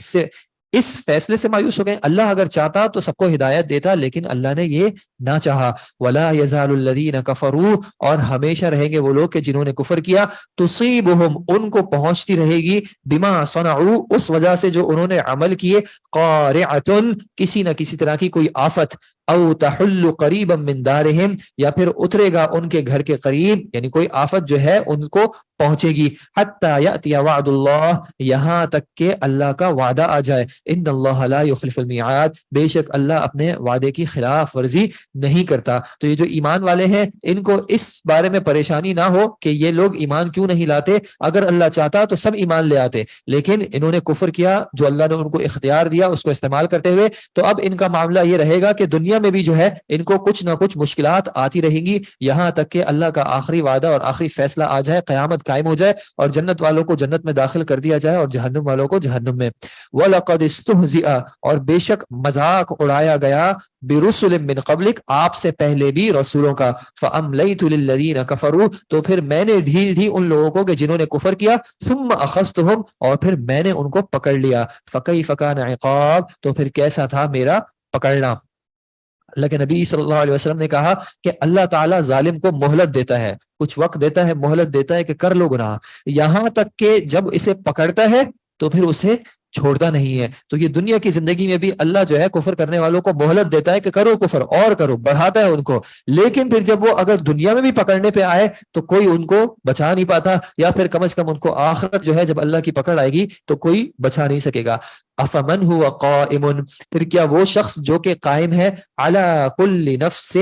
اس فیصلے سے مایوس ہو گئے، اللہ اگر چاہتا تو سب کو ہدایت دیتا، لیکن اللہ نے یہ نہ چاہا۔ ولا یزال الذین کفروا، اور ہمیشہ رہیں گے وہ لوگ کہ جنہوں نے کفر کیا، تصیبہم، ان کو پہنچتی رہے گی، بما صنعوا، اس وجہ سے جو انہوں نے عمل کیے، قارعۃ، کسی نہ کسی طرح کی کوئی آفت، او تحل قریبا من دارہم، یا پھر اترے گا ان کے گھر کے قریب، یعنی کوئی آفت جو ہے ان کو پہنچے گی، حتی یأتی وعد اللہ، یہاں تک کہ اللہ کا وعدہ آ جائے، ان اللہ لا یخلف المیعاد، بے شک اللہ اپنے وعدے کی خلاف ورزی نہیں کرتا۔ تو یہ جو ایمان والے ہیں ان کو اس بارے میں پریشانی نہ ہو کہ یہ لوگ ایمان کیوں نہیں لاتے، اگر اللہ چاہتا تو سب ایمان لے آتے، لیکن انہوں نے کفر کیا، جو اللہ نے ان کو اختیار دیا اس کو استعمال کرتے ہوئے، تو اب ان کا معاملہ یہ رہے گا کہ دنیا میں بھی جو ہے ان کو کچھ نہ کچھ مشکلات آتی رہیں گی، یہاں تک کہ اللہ کا آخری وعدہ اور آخری فیصلہ آ جائے، قیامت قائم ہو جائے اور جنت والوں کو جنت میں داخل کر دیا جائے اور جہنم والوں کو جہنم میں۔ وَلَقَدِ اسْتُهْزِئَ، اور بے شک مذاق اڑایا گیا، برسل من قبلک، آپ سے پہلے بھی رسولوں کا، فَأَمْلَيْتُ لِلَّذِينَ كَفَرُوا، تو پھر میں نے ڈھیل دی ان لوگوں کو کہ جنہوں نے کفر کیا، ثُمَّ أَخَذْتُهُمْ، اور پھر میں نے ان کو پکڑ لیا، فَكَيْفَ كَانَ عِقَابِ، تو پھر کیسا تھا میرا پکڑنا۔ اللہ کے نبی صلی اللہ علیہ وسلم نے کہا کہ اللہ تعالیٰ ظالم کو مہلت دیتا ہے، کچھ وقت دیتا ہے، مہلت دیتا ہے کہ کر لو گناہ، یہاں تک کہ جب اسے پکڑتا ہے تو پھر اسے چھوڑتا نہیں ہے۔ تو یہ دنیا کی زندگی میں بھی اللہ جو ہے کفر کرنے والوں کو مہلت دیتا ہے کہ کرو کفر اور کرو، بڑھاتا ہے ان کو، لیکن پھر جب وہ اگر دنیا میں بھی پکڑنے پہ آئے تو کوئی ان کو بچا نہیں پاتا، یا پھر کم از کم ان کو آخرت جو ہے جب اللہ کی پکڑ آئے گی تو کوئی بچا نہیں سکے گا۔ افمن هو قائم، پھر کیا وہ شخص جو کہ قائم ہے، علی کل نفس،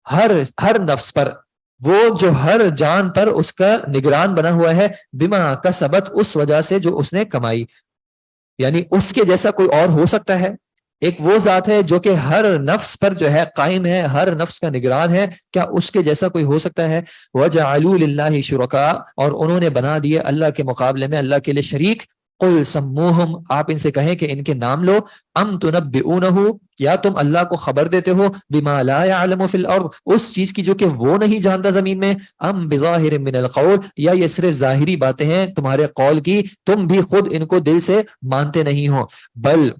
ہر نفس پر، وہ جو ہر جان پر اس کا نگران بنا ہوا ہے، بما کسبت، اس وجہ سے جو اس نے کمائی، یعنی اس کے جیسا کوئی اور ہو سکتا ہے؟ ایک وہ ذات ہے جو کہ ہر نفس پر جو ہے قائم ہے، ہر نفس کا نگران ہے، کیا اس کے جیسا کوئی ہو سکتا ہے؟ وَجَعَلُوا لِلَّهِ شُرَكَاءَ، اور انہوں نے بنا دیے اللہ کے مقابلے میں اللہ کے لیے شریک، قُلْ سَمُّوهُمْ، آپ ان سے کہیں کہ ان کے نام لو، ام تنبئونہ، کیا تم اللہ کو خبر دیتے ہو، بما لا يعلم فی الارض، اس چیز کی جو کہ وہ نہیں جانتا زمین میں، ام بظاہر من القول، یا یہ صرف ظاہری باتیں ہیں تمہارے قول کی، تم بھی خود ان کو دل سے مانتے نہیں ہو،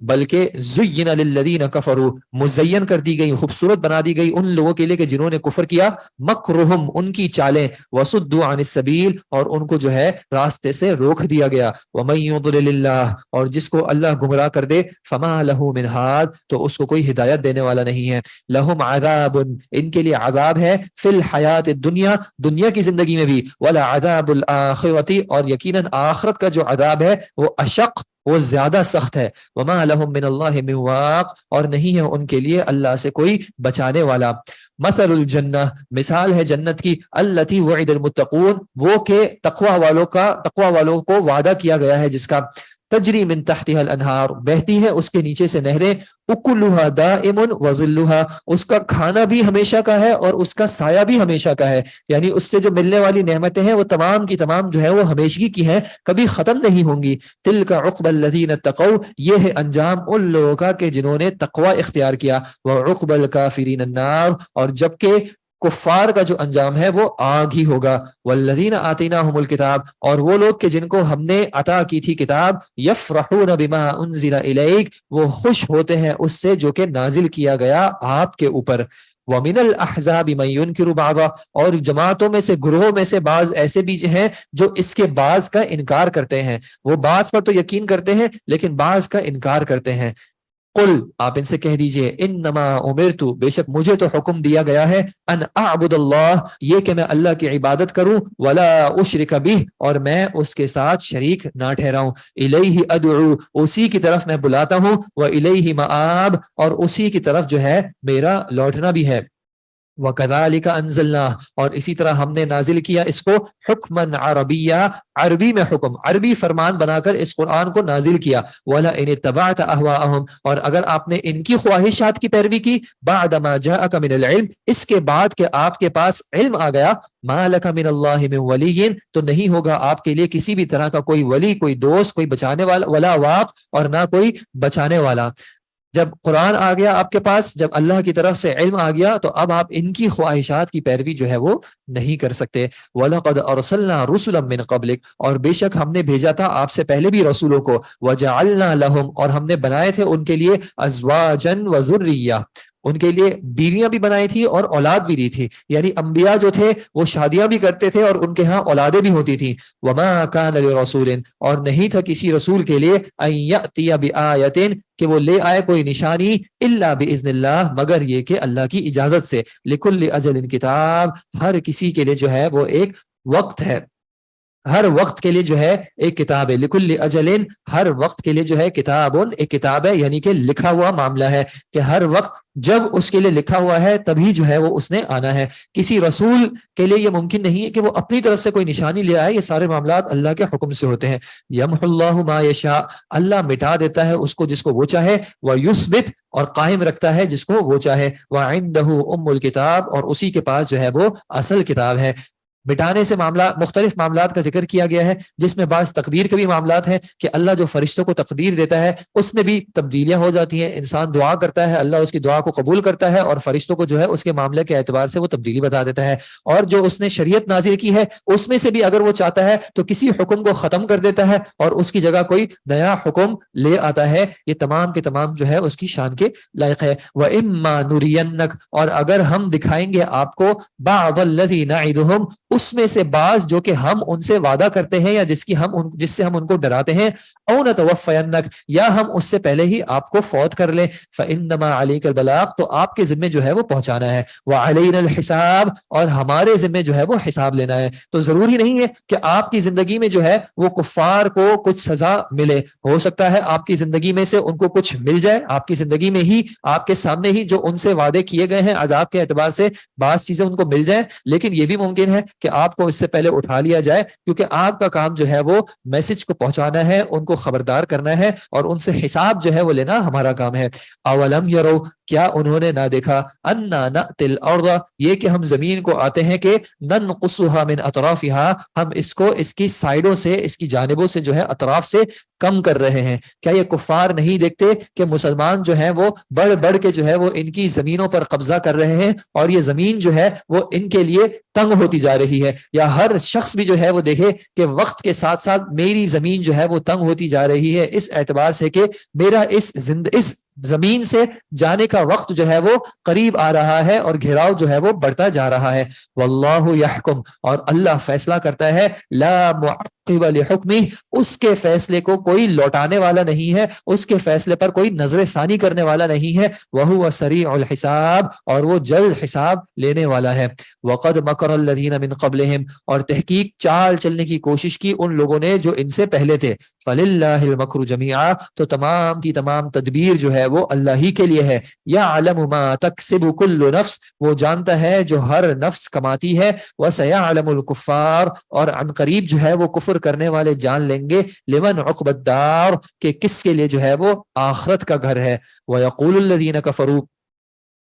بلکہ زین للذین کفروا، مزین کر دی گئی، خوبصورت بنا دی گئی ان لوگوں کے لیے کہ جنہوں نے کفر کیا، مکرہم، ان کی چالیں، وصدوا عن السبیل، اور ان کو جو ہے راستے سے روک دیا گیا، ومن یضلل اللہ، اور جس کو اللہ گمراہ کر دے، فما لہ من ہاد، تو اس کو کوئی ہدایت دینے والا نہیں ہے، لہم عذاب، ان کے لیے عذاب ہے، فی الحیات الدنیا، دنیا کی زندگی میں بھی، ولعذاب الآخرۃ، اور یقیناً آخرت کا جو عذاب ہے وہ اشق، وہ زیادہ سخت ہے، وما لہم من اللہ من واق، اور نہیں ہے ان کے لیے اللہ سے کوئی بچانے والا۔ مثل الجنہ، مثال ہے جنت کی، التی وعد المتقون، وہ کہ تقوی والوں کو وعدہ کیا گیا ہے جس کا، تجری من تحتها الانہار، بہتی ہے اس کے نیچے سے نہریں، اکلها دائم وظلها، اس کا کھانا بھی ہمیشہ کا ہے اور اس کا سایہ بھی ہمیشہ کا ہے، یعنی اس سے جو ملنے والی نعمتیں ہیں وہ تمام کی تمام جو ہے وہ ہمیشگی کی ہیں، کبھی ختم نہیں ہوں گی۔ تلک عقبى الذین اتقوا، یہ ہے انجام ان لوگوں کا کہ جنہوں نے تقوی اختیار کیا، وعقبى الکافرین النار، اور جبکہ کفار کا جو انجام ہے وہ آگ ہی ہوگا۔ والذین آتیناہم الکتاب، اور وہ لوگ کہ جن کو ہم نے عطا کی تھی کتاب، یفرحون بما انزل الیک، وہ خوش ہوتے ہیں اس سے جو کہ نازل کیا گیا آپ کے اوپر۔ وَمِنَ الْأَحْزَابِ مَن يُنْكِرُ بَعْضًا، اور جماعتوں میں سے، گروہوں میں سے بعض ایسے بھی ہیں جو اس کے بعض کا انکار کرتے ہیں، وہ بعض پر تو یقین کرتے ہیں لیکن بعض کا انکار کرتے ہیں۔ قل، آپ ان سے کہہ دیجئے، انما امرت، بے شک مجھے تو حکم دیا گیا ہے، ان اعبد اللہ، یہ کہ میں اللہ کی عبادت کروں، ولا اشرک بہ، اور میں اس کے ساتھ شریک نہ ٹھہراؤں، الیہ ادعو، اسی کی طرف میں بلاتا ہوں، و الیہ مآب، اور اسی کی طرف جو ہے میرا لوٹنا بھی ہے۔ وَكَذَلِكَ أَنزَلْنَا، اور اسی طرح ہم نے نازل کیا اس کو حکماً عربیہ، عربی میں حکم، عربی فرمان بنا کر اس قرآن کو نازل کیا. وَلَئِنِ اتَّبَعْتَ أَهْوَاءَهُمْ، اور اگر آپ نے ان کی خواہشات کی پیروی کی، بعد ما جاءك من العلم، اس کے بعد کہ آپ کے پاس علم آ گیا، ما لك من اللہ من ولی، تو نہیں ہوگا آپ کے لیے کسی بھی طرح کا کوئی ولی، کوئی دوست، کوئی بچانے والا، ولا واق، اور نہ کوئی بچانے والا. جب قرآن آ گیا آپ کے پاس، جب اللہ کی طرف سے علم آ گیا، تو اب آپ ان کی خواہشات کی پیروی جو ہے وہ نہیں کر سکتے. وَلَقَدْ أَرْسَلْنَا رُسُلًا مِّن قَبْلِكَ، اور بے شک ہم نے بھیجا تھا آپ سے پہلے بھی رسولوں کو. وَجَعَلْنَا لَهُمْ، اور ہم نے بنائے تھے ان کے لیے أَزْوَاجًا وَذُرِّيَّةً، ان کے لیے بیویاں بھی بنائی تھی اور اولاد بھی دی تھی. یعنی انبیاء جو تھے وہ شادیاں بھی کرتے تھے اور ان کے ہاں اولادیں بھی ہوتی تھیں. وَمَا كَانَ لِرَسُولٍ، اور نہیں تھا کسی رسول کے لیے أَن يَأْتِيَ بِآيَةٍ، کہ وہ لے آئے کوئی نشانی، الا باذن اللہ، مگر یہ کہ اللہ کی اجازت سے. لکل اجل کتاب، ہر کسی کے لیے جو ہے وہ ایک وقت ہے، ہر وقت کے لیے جو ہے ایک کتاب ہے. لکل اجل، ہر وقت کے لیے جو ہے کتاب، ایک کتاب ہے، یعنی کہ لکھا ہوا معاملہ ہے کہ ہر وقت جب اس کے لیے لکھا ہوا ہے تبھی جو ہے وہ اس نے آنا ہے. کسی رسول کے لیے یہ ممکن نہیں ہے کہ وہ اپنی طرف سے کوئی نشانی لے آئے، یہ سارے معاملات اللہ کے حکم سے ہوتے ہیں. یمحو اللہ ما یشاء، اللہ مٹا دیتا ہے اس کو جس کو وہ چاہے، ویثبت، اور قائم رکھتا ہے جس کو وہ چاہے. وعنده ام الکتاب، اور اسی کے پاس جو ہے وہ اصل کتاب ہے. مٹانے سے معاملات، مختلف معاملات کا ذکر کیا گیا ہے، جس میں بعض تقدیر کے بھی معاملات ہیں کہ اللہ جو فرشتوں کو تقدیر دیتا ہے اس میں بھی تبدیلیاں ہو جاتی ہیں. انسان دعا کرتا ہے، اللہ اس کی دعا کو قبول کرتا ہے، اور فرشتوں کو جو ہے اس کے معاملے کے اعتبار سے وہ تبدیلی بتا دیتا ہے. اور جو اس نے شریعت نازل کی ہے اس میں سے بھی اگر وہ چاہتا ہے تو کسی حکم کو ختم کر دیتا ہے اور اس کی جگہ کوئی نیا حکم لے آتا ہے. یہ تمام کے تمام جو ہے اس کی شان کے لائق ہے. وَإِمَّا نُرِيَنَّكَ، اور اگر ہم دکھائیں گے آپ کو بَعْضَ الَّذِي نَعِدُهُمْ، اس میں سے بعض جو کہ ہم ان سے وعدہ کرتے ہیں یا جس سے ہم ان کو ڈراتے ہیں، او نتوفینک، یا ہم اس سے پہلے ہی آپ کو فوت کر لیں، فانما علیک البلاغ، تو آپ کے ذمہ جو ہے وہ پہنچانا ہے، وعلینا الحساب، اور ہمارے ذمہ جو ہے وہ حساب لینا ہے. تو ضروری نہیں ہے کہ آپ کی زندگی میں جو ہے وہ کفار کو کچھ سزا ملے. ہو سکتا ہے آپ کی زندگی میں سے ان کو کچھ مل جائے، آپ کی زندگی میں ہی آپ کے سامنے ہی جو ان سے وعدے کیے گئے ہیں عذاب کے اعتبار سے بعض چیزیں ان کو مل جائیں، لیکن یہ بھی ممکن ہے کہ آپ کو اس سے پہلے اٹھا لیا جائے، کیونکہ آپ کا کام جو ہے وہ میسج کو پہنچانا ہے، ان کو خبردار کرنا ہے، اور ان سے حساب جو ہے وہ لینا ہمارا کام ہے. اولم یرو، کیا انہوں نے نہ دیکھا، انا نأتی الارض، یہ کہ ہم زمین کو آتے ہیں کہ ننقصها من اطرافها، ہم اس کو اس کی سائیڈوں سے، اس کی جانبوں سے جو ہے اطراف سے کم کر رہے ہیں. کیا یہ کفار نہیں دیکھتے کہ مسلمان جو ہیں وہ بڑھ بڑھ کے جو ہے وہ ان کی زمینوں پر قبضہ کر رہے ہیں، اور یہ زمین جو ہے وہ ان کے لیے تنگ ہوتی جا رہی ہے. یا ہر شخص بھی جو ہے وہ دیکھے کہ وقت کے ساتھ ساتھ میری زمین جو ہے وہ تنگ ہوتی جا رہی ہے، اس اعتبار سے کہ میرا اس زمین سے جانے کا وقت جو ہے وہ قریب آ رہا ہے اور گھیراؤ جو ہے وہ بڑھتا جا رہا ہے. واللہ یحکم، اور اللہ فیصلہ کرتا ہے، لا معقب لحکمہ، اس کے فیصلے کو کوئی لوٹانے والا نہیں ہے، اس کے فیصلے پر کوئی نظر ثانی کرنے والا نہیں ہے. وہو سریع الحساب، اور وہ جلد حساب لینے والا ہے. وقد مکر الذین من قبلہم، اور تحقیق چال چلنے کی کوشش کی ان لوگوں نے جو ان سے پہلے تھے. فللہ المکر جمیعا، تو تمام کی تمام تدبیر جو ہے وہ اللہ ہی کے لیے ہے. یعلم ما تکسب کل نفس، وہ جانتا ہے جو ہر نفس کماتی ہے. وسیعلم الکفار، اور عن قریب جو ہے وہ کفر کرنے والے جان لیں گے، لمن عقبى الدار، کہ کس کے لیے جو ہے وہ آخرت کا گھر ہے. ویقول الذین کفروا،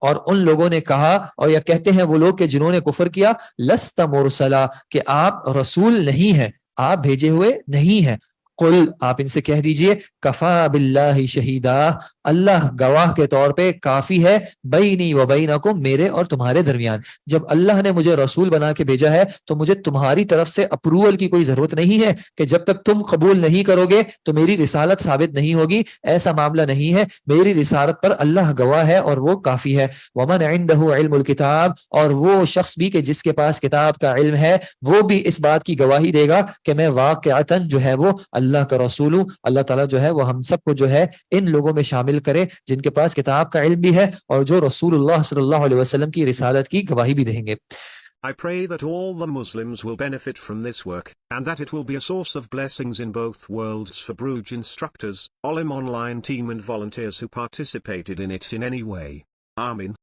اور ان لوگوں نے کہا، اور یا کہتے ہیں وہ لوگ کہ جنہوں نے کفر کیا، لست مرسلا، کہ آپ رسول نہیں ہیں، آپ بھیجے ہوئے نہیں ہیں. قل، آپ ان سے کہہ دیجئے، کفا باللہ شہیدا، اللہ گواہ کے طور پہ کافی ہے، بینی و بینکم، میرے اور تمہارے درمیان. جب اللہ نے مجھے رسول بنا کے بھیجا ہے تو مجھے تمہاری طرف سے اپروول کی کوئی ضرورت نہیں ہے کہ جب تک تم قبول نہیں کرو گے تو میری رسالت ثابت نہیں ہوگی. ایسا معاملہ نہیں ہے، میری رسالت پر اللہ گواہ ہے اور وہ کافی ہے. ومن عنده علم الکتاب، اور وہ شخص بھی کہ جس کے پاس کتاب کا علم ہے، وہ بھی اس بات کی گواہی دے گا کہ میں واقعتاً جو ہے وہ اللہ کا رسول ہوں. اللہ تعالیٰ جو ہے وہ ہم سب کو جو ہے ان لوگوں میں شامل کرے جن کے پاس کتاب کا علم بھی ہے اور جو رسول اللہ صلی اللہ علیہ وسلم کی رسالت کی گواہی بھی دیں گے. I pray that all the Muslims will benefit from this work, and that it will be a source of blessings in both worlds for Bruj instructors, Olim online team and volunteers who participated in it in any way. Amin.